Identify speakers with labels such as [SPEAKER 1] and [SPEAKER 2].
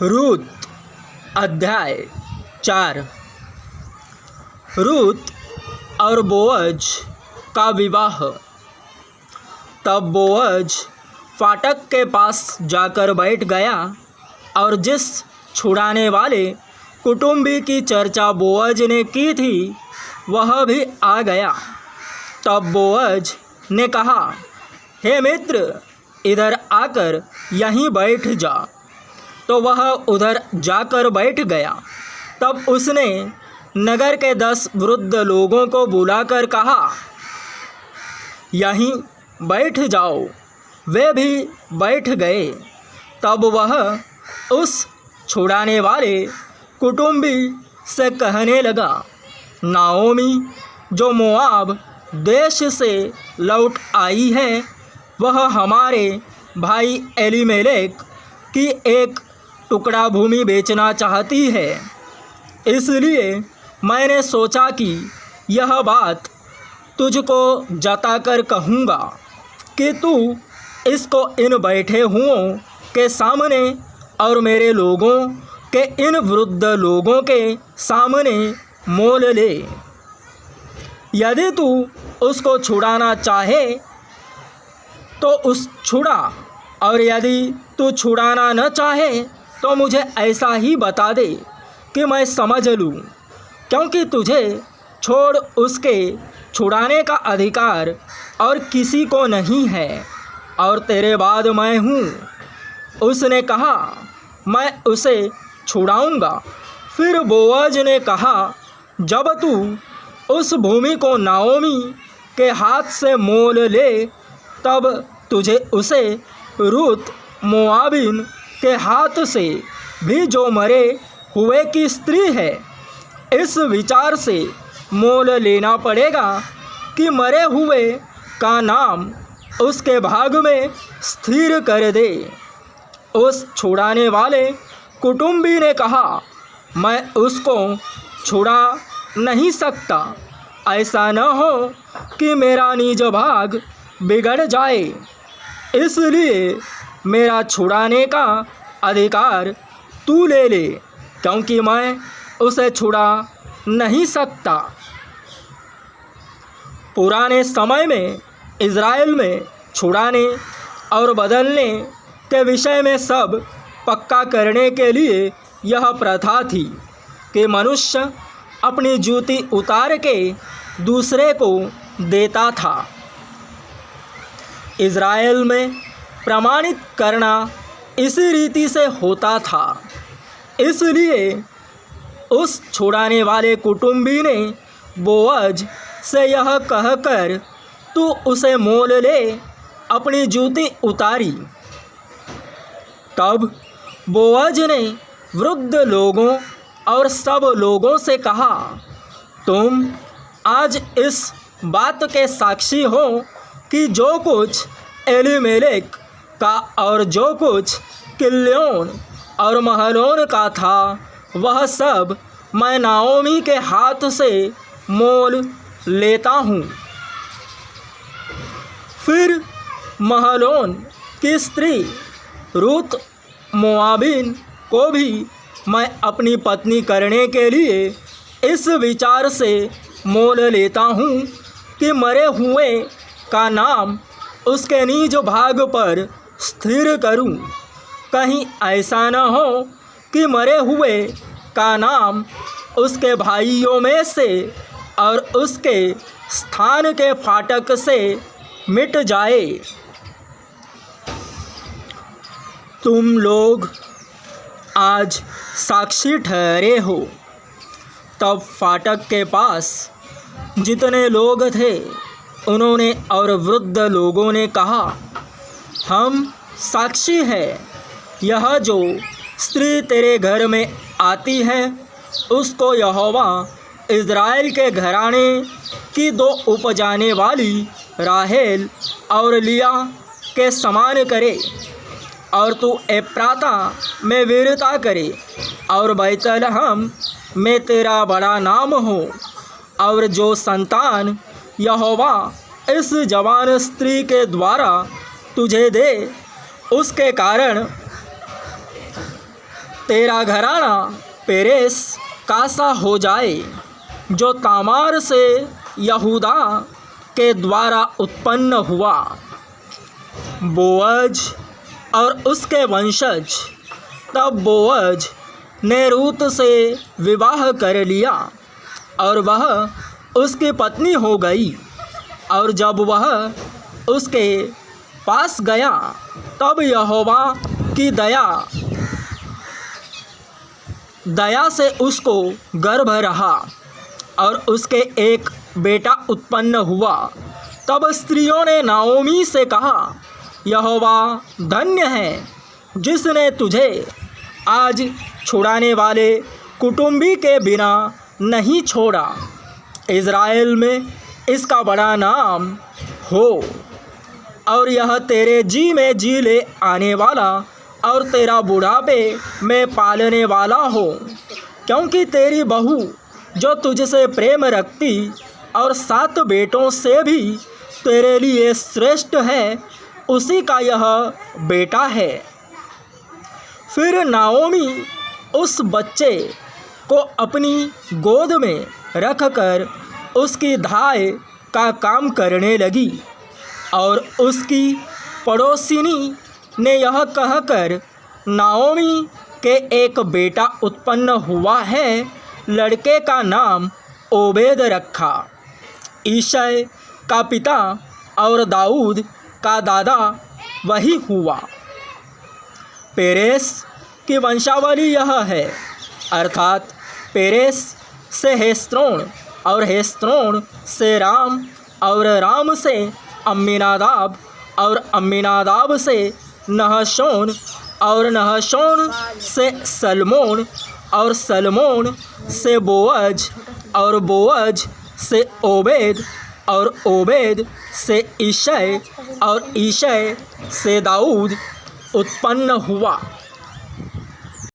[SPEAKER 1] रूत अध्याय 4। रूत और बोअज का विवाह। तब बोअज फाटक के पास जाकर बैठ गया और जिस छुड़ाने वाले कुटुंबी की चर्चा बोअज ने की थी वह भी आ गया। तब बोअज ने कहा, हे मित्र, इधर आकर यहीं बैठ जा। तो वह उधर जाकर बैठ गया। तब उसने नगर के 10 वृद्ध लोगों को बुलाकर कहा, यहीं बैठ जाओ। वे भी बैठ गए। तब वह उस छुड़ाने वाले कुटुंबी से कहने लगा, नाओमी जो मोआब देश से लौट आई है, वह हमारे भाई एलीमेलेक की एक टुकड़ा भूमि बेचना चाहती है। इसलिए मैंने सोचा कि यह बात तुझको जताकर कहूँगा कि तू इसको इन बैठे हुओं के सामने और मेरे लोगों के इन वृद्ध लोगों के सामने मोल ले। यदि तू उसको छुड़ाना चाहे तो उस छुड़ा, और यदि तू छुड़ाना न चाहे तो मुझे ऐसा ही बता दे कि मैं समझ लूँ, क्योंकि तुझे छोड़ उसके छुड़ाने का अधिकार और किसी को नहीं है, और तेरे बाद मैं हूँ। उसने कहा, मैं उसे छुड़ाऊँगा। फिर बोअज ने कहा, जब तू उस भूमि को नाओमी के हाथ से मोल ले, तब तुझे उसे रूत मोआबिन के हाथ से भी, जो मरे हुए की स्त्री है, इस विचार से मोल लेना पड़ेगा कि मरे हुए का नाम उसके भाग में स्थिर कर दे। उस छुड़ाने वाले कुटुंबी ने कहा, मैं उसको छुड़ा नहीं सकता। ऐसा न हो कि मेरा निज भाग बिगड़ जाए, इसलिए मेरा छुड़ाने का अधिकार तू ले ले, क्योंकि मैं उसे छुड़ा नहीं सकता। पुराने समय में इज़राइल में छुड़ाने और बदलने के विषय में सब पक्का करने के लिए यह प्रथा थी कि मनुष्य अपनी जूती उतार के दूसरे को देता था। इज़राइल में प्रमाणित करना इसी रीति से होता था। इसलिए उस छुड़ाने वाले कुटुंबी ने बोअज से यह कहकर तू उसे मोल ले अपनी जूती उतारी। तब बोअज ने वृद्ध लोगों और सब लोगों से कहा, तुम आज इस बात के साक्षी हो कि जो कुछ एलीमेलेक का और जो कुछ किल्योन और महलोन का था, वह सब मैं नाओमी के हाथ से मोल लेता हूँ। फिर महलोन की स्त्री रूत मोआबिन को भी मैं अपनी पत्नी करने के लिए इस विचार से मोल लेता हूँ कि मरे हुए का नाम उसके निज भाग पर स्थिर करूं। कहीं ऐसा न हो कि मरे हुए का नाम उसके भाइयों में से और उसके स्थान के फाटक से मिट जाए। तुम लोग आज साक्षी ठहरे हो। तब फाटक के पास जितने लोग थे उन्होंने और वृद्ध लोगों ने कहा, हम साक्षी हैं। यह जो स्त्री तेरे घर में आती है, उसको यहोवा इज़राइल के घराने की 2 उपजाने वाली राहेल और लिया के समान करे, और तू एप्राता में वीरता करे, और बैतलहम में तेरा बड़ा नाम हो, और जो संतान यहोवा इस जवान स्त्री के द्वारा तुझे दे, उसके कारण तेरा घराना पेरेस का सा हो जाए, जो तामार से यहूदा के द्वारा उत्पन्न हुआ। बोअज और उसके वंशज। तब बोअज ने रूत से विवाह कर लिया और वह उसकी पत्नी हो गई। और जब वह उसके पास गया तब यहोवा की दया से उसको गर्भ रहा और उसके एक बेटा उत्पन्न हुआ। तब स्त्रियों ने नाओमी से कहा, यहोवा धन्य है जिसने तुझे आज छुड़ाने वाले कुटुंबी के बिना नहीं छोड़ा। इज़राइल में इसका बड़ा नाम हो और यह तेरे जी में जी ले आने वाला और तेरा बुढ़ापे में पालने वाला हो, क्योंकि तेरी बहू जो तुझसे प्रेम रखती और 7 बेटों से भी तेरे लिए श्रेष्ठ है, उसी का यह बेटा है। फिर नाओमी उस बच्चे को अपनी गोद में रखकर उसकी धाय का काम करने लगी। और उसकी पड़ोसिनी ने यह कहकर, नाओमी के एक बेटा उत्पन्न हुआ है, लड़के का नाम ओबेद रखा। ईशै का पिता और दाऊद का दादा वही हुआ। पेरेस की वंशावली यह है, अर्थात पेरेस से हेस्रोन और हेस्रोन से राम और राम से अम्मीनादाब और अम्मीनादाब से नहशोन और नहशोन से सलमोन और सलमोन से बोअज और बोअज से ओबेद और ओबेद से ईशै और ईशै से दाऊद उत्पन्न हुआ।